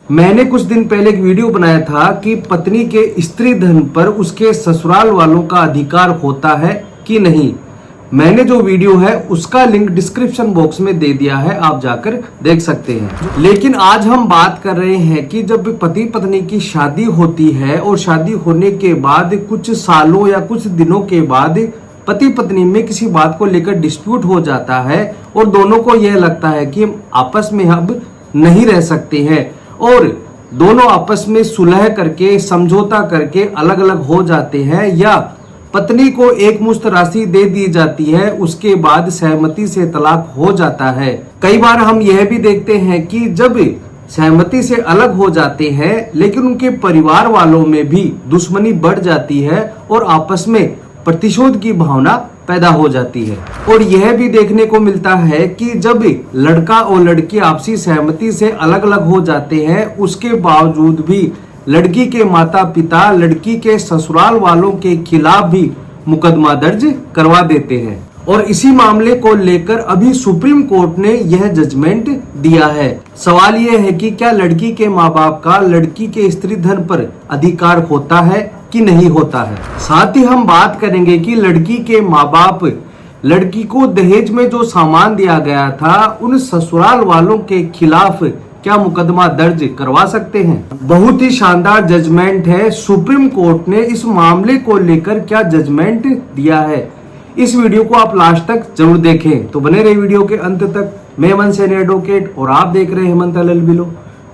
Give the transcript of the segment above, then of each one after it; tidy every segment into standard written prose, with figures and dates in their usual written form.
मैंने कुछ दिन पहले एक वीडियो बनाया था कि पत्नी के स्त्री धन पर उसके ससुराल वालों का अधिकार होता है कि नहीं। मैंने जो वीडियो है उसका लिंक डिस्क्रिप्शन बॉक्स में दे दिया है, आप जाकर देख सकते हैं। लेकिन आज हम बात कर रहे हैं कि जब पति पत्नी की शादी होती है और शादी होने के बाद कुछ सालों या कुछ दिनों के बाद पति पत्नी में किसी बात को लेकर डिस्प्यूट हो जाता है और दोनों को यह लगता है कि हम आपस में अब नहीं रह सकते हैं और दोनों आपस में सुलह करके समझौता करके अलग अलग हो जाते हैं, या पत्नी को एक मुश्त राशि दे दी जाती है, उसके बाद सहमति से तलाक हो जाता है। कई बार हम यह भी देखते हैं कि जब सहमति से अलग हो जाते हैं लेकिन उनके परिवार वालों में भी दुश्मनी बढ़ जाती है और आपस में प्रतिशोध की भावना पैदा हो जाती है। और यह भी देखने को मिलता है कि जब लड़का और लड़की आपसी सहमति से अलग अलग हो जाते हैं उसके बावजूद भी लड़की के माता पिता लड़की के ससुराल वालों के खिलाफ भी मुकदमा दर्ज करवा देते हैं। और इसी मामले को लेकर अभी सुप्रीम कोर्ट ने यह जजमेंट दिया है। सवाल यह है कि क्या लड़की के माँ बाप का लड़की के स्त्री धन पर अधिकार होता है कि नहीं होता है। साथ ही हम बात करेंगे कि लड़की के माँ बाप लड़की को दहेज में जो सामान दिया गया था उन ससुराल वालों के खिलाफ क्या मुकदमा दर्ज करवा सकते हैं। बहुत ही शानदार जजमेंट है। सुप्रीम कोर्ट ने इस मामले को लेकर क्या जजमेंट दिया है, इस वीडियो को आप लास्ट तक जरूर देखें। तो बने रहे वीडियो के अंत तक। मैं हेमंत सैनी एडवोकेट और आप देख रहे हैं हेमंत LLB।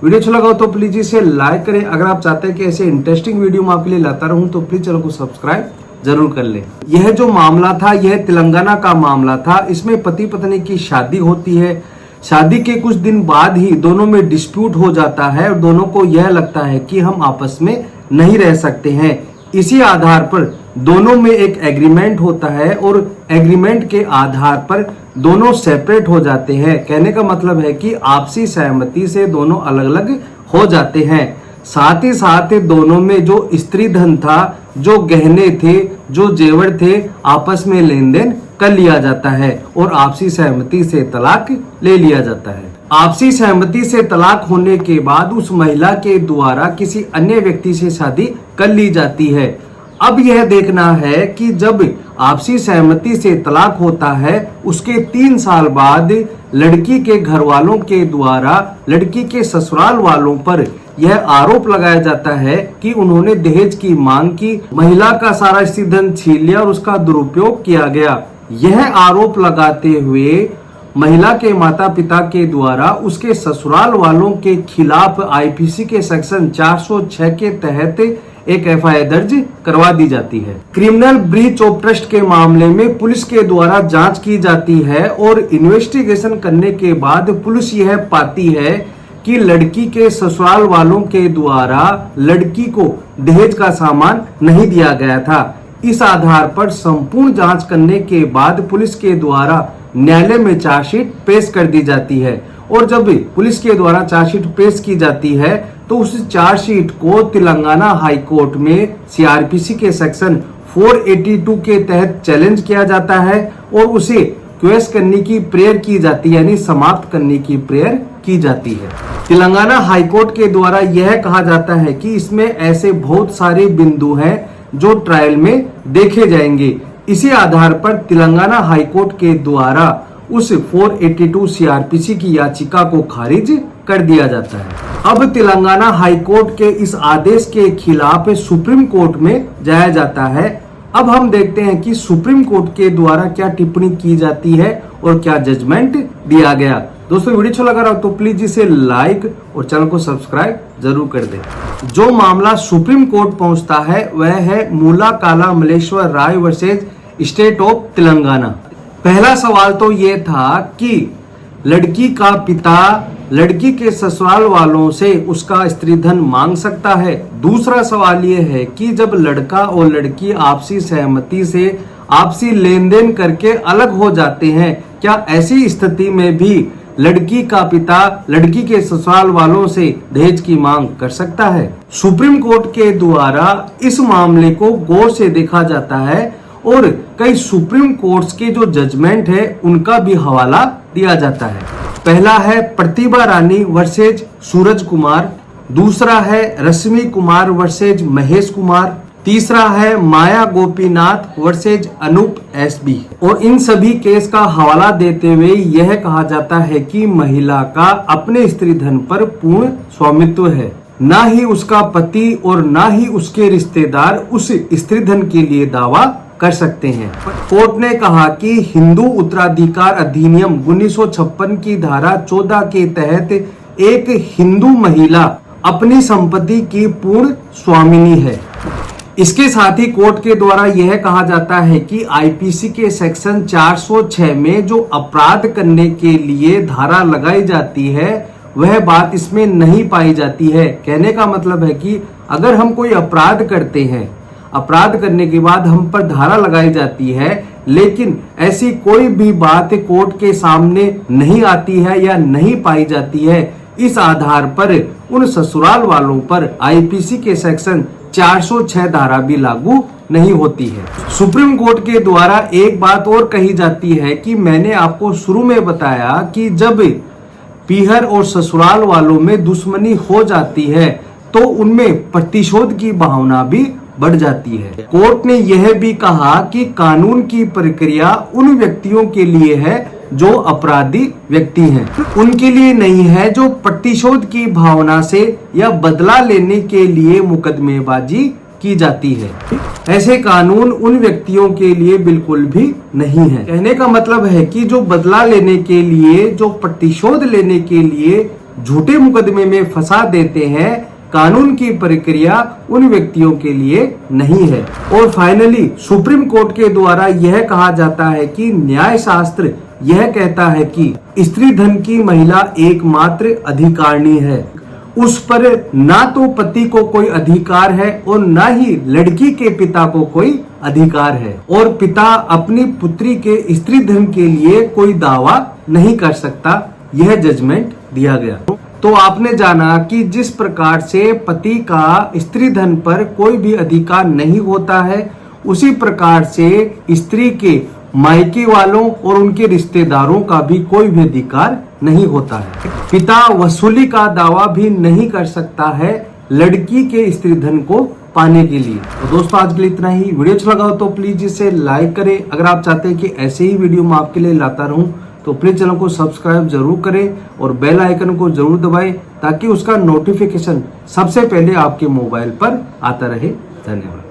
वीडियो अच्छा लगा हो तो प्लीज इसे लाइक करें। अगर आप चाहते हैं कि ऐसे इंटरेस्टिंग वीडियो मैं आपके लिए लाता रहूं तो प्लीज चैनल को सब्सक्राइब जरूर कर लें। यह जो मामला था यह तेलंगाना का मामला था। इसमें पति पत्नी की शादी होती है। शादी के कुछ दिन बाद ही दोनों में डिस्प्यूट हो जाता है और दोनों को यह लगता है कि हम आपस में नहीं रह सकते हैं। इसी आधार पर दोनों में एक एग्रीमेंट होता है और एग्रीमेंट के आधार पर दोनों सेपरेट हो जाते हैं। कहने का मतलब है कि आपसी सहमति से दोनों अलग अलग हो जाते हैं। साथ ही साथ दोनों में जो स्त्री धन था, जो गहने थे, जो जेवर थे, आपस में लेन देन कर लिया जाता है और आपसी सहमति से तलाक ले लिया जाता है। आपसी सहमति से तलाक होने के बाद उस महिला के द्वारा किसी अन्य व्यक्ति से शादी कर ली जाती है। अब यह देखना है कि जब आपसी सहमति से तलाक होता है उसके 3 साल बाद लड़की के घर वालों के द्वारा लड़की के ससुराल वालों पर यह आरोप लगाया जाता है कि उन्होंने दहेज की मांग की, महिला का सारा स्त्री धन छीन लिया और उसका दुरुपयोग किया गया। यह आरोप लगाते हुए महिला के माता पिता के द्वारा उसके ससुराल वालों के खिलाफ आईपीसी के सेक्शन 406 के तहत एक FIR दर्ज करवा दी जाती है। क्रिमिनल ब्रीच ऑफ ट्रस्ट के मामले में पुलिस के द्वारा जांच की जाती है और इन्वेस्टिगेशन करने के बाद पुलिस यह पाती है कि लड़की के ससुराल वालों के द्वारा लड़की को दहेज का सामान नहीं दिया गया था। इस आधार पर संपूर्ण जांच करने के बाद पुलिस के द्वारा न्यायालय में चार्जशीट पेश कर दी जाती है और जब पुलिस के द्वारा चार्जशीट पेश की जाती है तो उस चार्जशीट को तेलंगाना हाई कोर्ट में CRPC के सेक्शन 482 के तहत चैलेंज किया जाता है और उसे क्वेश करने की प्रेयर की जाती है, यानी समाप्त करने की प्रेयर की जाती है। तेलंगाना हाई कोर्ट के द्वारा यह कहा जाता है कि इसमें ऐसे बहुत सारे बिंदु हैं जो ट्रायल में देखे जाएंगे। इसी आधार पर तेलंगाना हाई कोर्ट के द्वारा उस 482 CRPC की याचिका को खारिज कर दिया जाता है। अब तेलंगाना हाई कोर्ट के इस आदेश के खिलाफ सुप्रीम कोर्ट में जाया जाता है। अब हम देखते हैं कि सुप्रीम कोर्ट के द्वारा क्या टिप्पणी की जाती है और क्या जजमेंट दिया गया। दोस्तों वीडियो अच्छा लगा रहा हो तो प्लीज इसे लाइक और चैनल को सब्सक्राइब जरूर कर दें। जो मामला सुप्रीम कोर्ट पहुंचता है वह है मूला काला मलेश्वर राय वर्सेज स्टेट ऑफ तेलंगाना। पहला सवाल तो ये था कि लड़की का पिता लड़की के ससुराल वालों से उसका स्त्री धन मांग सकता है। दूसरा सवाल ये है कि जब लड़का और लड़की आपसी सहमति से आपसी लेन देन करके अलग हो जाते हैं, क्या ऐसी स्थिति में भी लड़की का पिता लड़की के ससुराल वालों से दहेज की मांग कर सकता है? सुप्रीम कोर्ट के द्वारा इस मामले को गौर से देखा जाता है और कई सुप्रीम कोर्ट्स के जो जजमेंट है उनका भी हवाला दिया जाता है। पहला है प्रतिभा रानी वर्सेज सूरज कुमार। दूसरा है रश्मि कुमार वर्सेज महेश कुमार, तीसरा है माया गोपीनाथ वर्सेज अनूप एसबी। और इन सभी केस का हवाला देते हुए यह कहा जाता है कि महिला का अपने स्त्री धन पर पूर्ण स्वामित्व है, ना ही उसका पति और ना ही उसके रिश्तेदार उस स्त्री धन के लिए दावा कर सकते हैं। कोर्ट ने कहा कि हिंदू उत्तराधिकार अधिनियम 1956 की धारा 14 के तहत एक हिंदू महिला अपनी संपत्ति की पूर्ण स्वामिनी है। इसके साथ ही कोर्ट के द्वारा यह कहा जाता है कि आईपीसी के सेक्शन 406 में जो अपराध करने के लिए धारा लगाई जाती है वह बात इसमें नहीं पाई जाती है। कहने का मतलब है कि अगर हम कोई अपराध करते हैं, अपराध करने के बाद हम पर धारा लगाई जाती है, लेकिन ऐसी कोई भी बात कोर्ट के सामने नहीं आती है या नहीं पाई जाती है, इस आधार पर उन ससुराल वालों पर आईपीसी के सेक्शन 406 धारा भी लागू नहीं होती है। सुप्रीम कोर्ट के द्वारा एक बात और कही जाती है कि मैंने आपको शुरू में बताया कि जब पीहर और ससुराल वालों में दुश्मनी हो जाती है तो उनमें प्रतिशोध की भावना भी बढ़ जाती है। कोर्ट ने यह भी कहा कि कानून की प्रक्रिया उन व्यक्तियों के लिए है जो अपराधी व्यक्ति हैं, उनके लिए नहीं है जो प्रतिशोध की भावना से या बदला लेने के लिए मुकदमेबाजी की जाती है। ऐसे कानून उन व्यक्तियों के लिए बिल्कुल भी नहीं है। कहने का मतलब है कि जो बदला लेने के लिए, जो प्रतिशोध लेने के लिए झूठे मुकदमे में फंसा देते हैं, कानून की प्रक्रिया उन व्यक्तियों के लिए नहीं है। और फाइनली सुप्रीम कोर्ट के द्वारा यह कहा जाता है कि न्याय शास्त्र यह कहता है कि स्त्री धन की महिला एकमात्र अधिकारिणी है, उस पर ना तो पति को कोई अधिकार है और ना ही लड़की के पिता को कोई अधिकार है, और पिता अपनी पुत्री के स्त्री धन के लिए कोई दावा नहीं कर सकता। यह जजमेंट दिया गया। तो आपने जाना कि जिस प्रकार से पति का स्त्री धन पर कोई भी अधिकार नहीं होता है, उसी प्रकार से स्त्री के मायके वालों और उनके रिश्तेदारों का भी कोई भी अधिकार नहीं होता है। पिता वसूली का दावा भी नहीं कर सकता है लड़की के स्त्री धन को पाने के लिए। तो दोस्तों आज के लिए इतना ही। वीडियो अच्छा लगा हो तो प्लीज इसे लाइक करें। अगर आप चाहते हैं कि ऐसे ही वीडियो मैं आपके लिए लाता रहूं तो प्लीज चैनल को सब्सक्राइब जरूर करें और बेल आइकन को जरूर दबाएं ताकि उसका नोटिफिकेशन सबसे पहले आपके मोबाइल पर आता रहे। धन्यवाद।